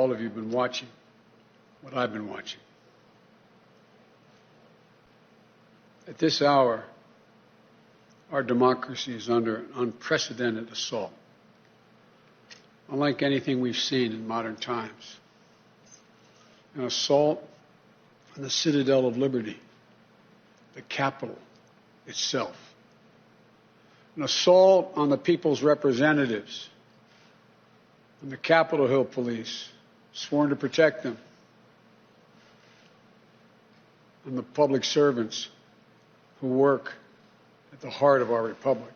all of you have been watching what I've been watching. At this hour, our democracy is under an unprecedented assault, unlike anything we've seen in modern times. An assault on the citadel of liberty, the Capitol itself. An assault on the people's representatives, on the Capitol Hill police, sworn to protect them, on the public servants who work at the heart of our republic.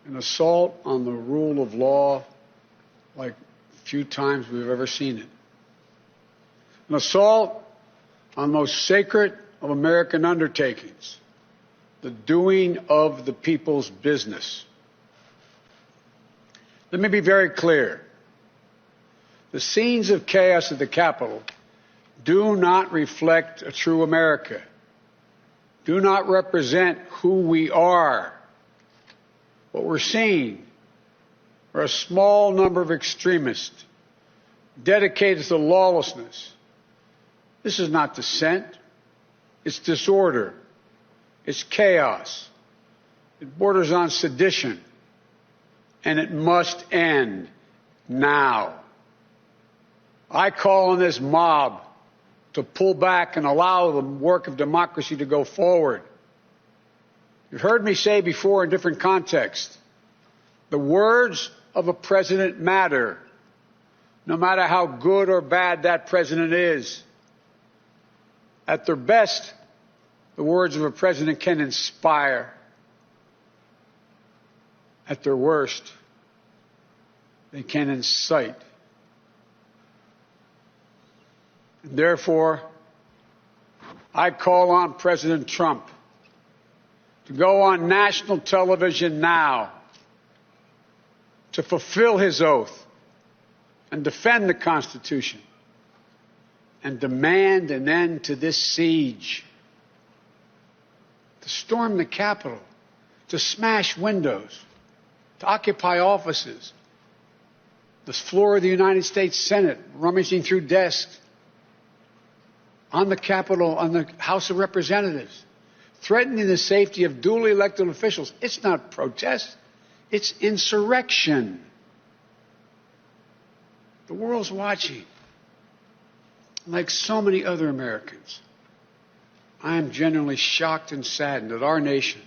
An assault on the rule of law like few times we've ever seen it. An assault on the most sacred of American undertakings, the doing of the people's business. Let me be very clear. The scenes of chaos at the Capitol do not reflect a true America, do not represent who we are. What we're seeing are a small number of extremists dedicated to lawlessness. This is not dissent. It's disorder. It's chaos. It borders on sedition. And it must end now. I call on this mob to pull back and allow the work of democracy to go forward. You've heard me say before in different contexts, the words of a president matter, no matter how good or bad that president is. At their best, the words of a president can inspire. At their worst, they can incite. And therefore, I call on President Trump to go on national television now to fulfill his oath and defend the Constitution and demand an end to this siege, to storm the Capitol, to smash windows, to occupy offices, the floor of the United States Senate, rummaging through desks, on the Capitol, on the House of Representatives, threatening the safety of duly elected officials. It's not protest, it's insurrection. The world's watching. Like so many other Americans, I am genuinely shocked and saddened that our nation,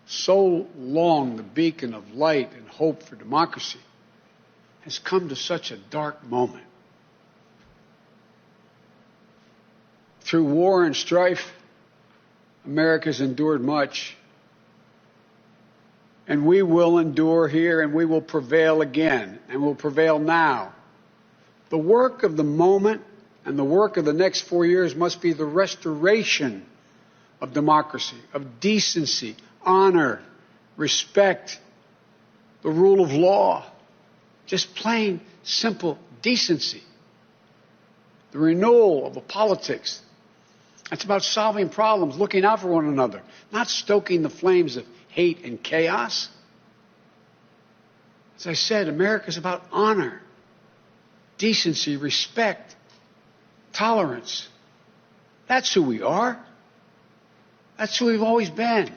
so long the beacon of light and hope for democracy, has come to such a dark moment. Through war and strife, America's endured much. And we will endure here, and we will prevail again, and will prevail now. The work of the moment and the work of the next 4 years must be the restoration of democracy, of decency, honor, respect, the rule of law, just plain, simple decency. The renewal of the politics. It's about solving problems, looking out for one another, not stoking the flames of hate and chaos. As I said, America is about honor, decency, respect, tolerance. That's who we are. That's who we've always been.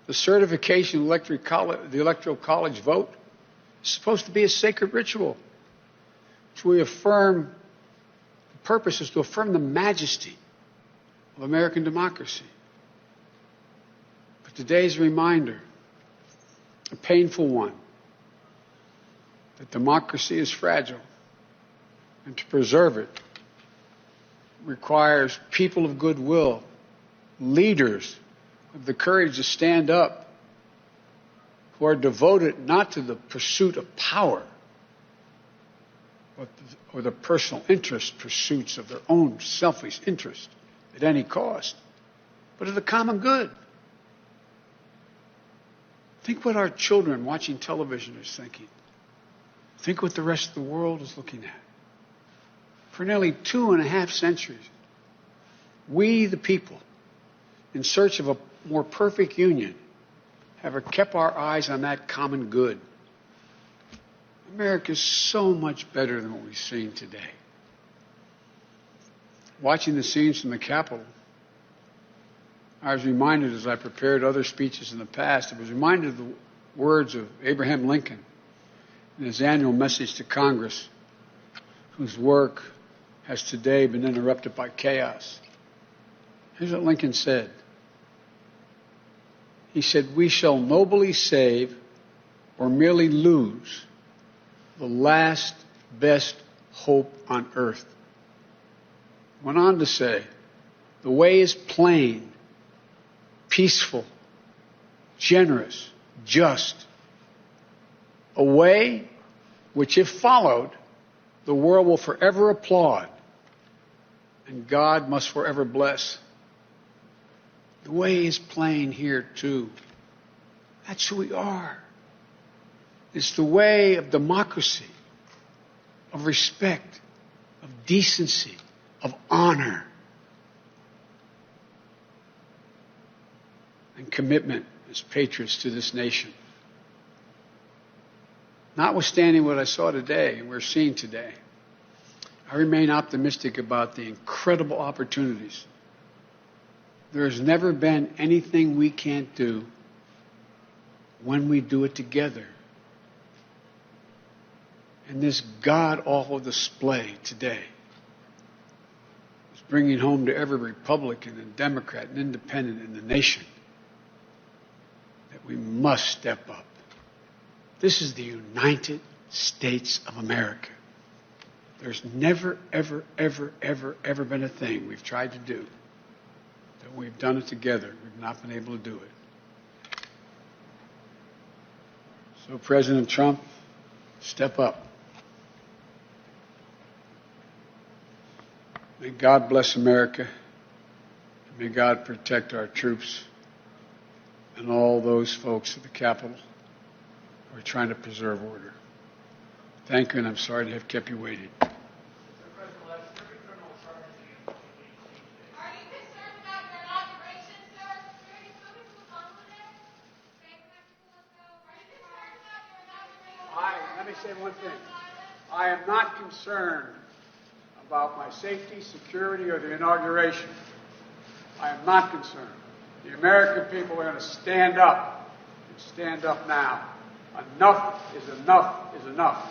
The certification of the Electoral College vote is supposed to be a sacred ritual, which we affirm. The purpose is to affirm the majesty of American democracy. But today's reminder, a painful one, that democracy is fragile, and to preserve it requires people of goodwill, leaders of the courage to stand up, who are devoted not to the pursuit of power, or the personal interest pursuits of their own selfish interest at any cost, but of the common good. Think what our children watching television is thinking. Think what the rest of the world is looking at. For nearly 2.5 centuries, we, the people, in search of a more perfect union, have kept our eyes on that common good. America is so much better than what we've seen today. Watching the scenes from the Capitol, I was reminded, as I prepared other speeches in the past, I was reminded of the words of Abraham Lincoln in his annual message to Congress, whose work has today been interrupted by chaos. Here's what Lincoln said. He said, "We shall nobly save or merely lose the last best hope on earth." Went on to say, "The way is plain, peaceful, generous, just. A way which, if followed, the world will forever applaud and God must forever bless." The way is plain here, too. That's who we are. It's the way of democracy, of respect, of decency, of honor, and commitment as patriots to this nation. Notwithstanding what I saw today and we're seeing today, I remain optimistic about the incredible opportunities. There has never been anything we can't do when we do it together. And this god-awful display today is bringing home to every Republican and Democrat and Independent in the nation that we must step up. This is the United States of America. There's never, ever, ever, ever, ever been a thing we've tried to do that we've done it together. We've not been able to do it. So, President Trump, step up. May God bless America. May God protect our troops and all those folks at the Capitol who are trying to preserve order. Thank you, and I'm sorry to have kept you waiting. Let me say one thing. I am not concerned about my safety, security, or the inauguration. I am not concerned. The American people are going to stand up, and stand up now. Enough is enough is enough.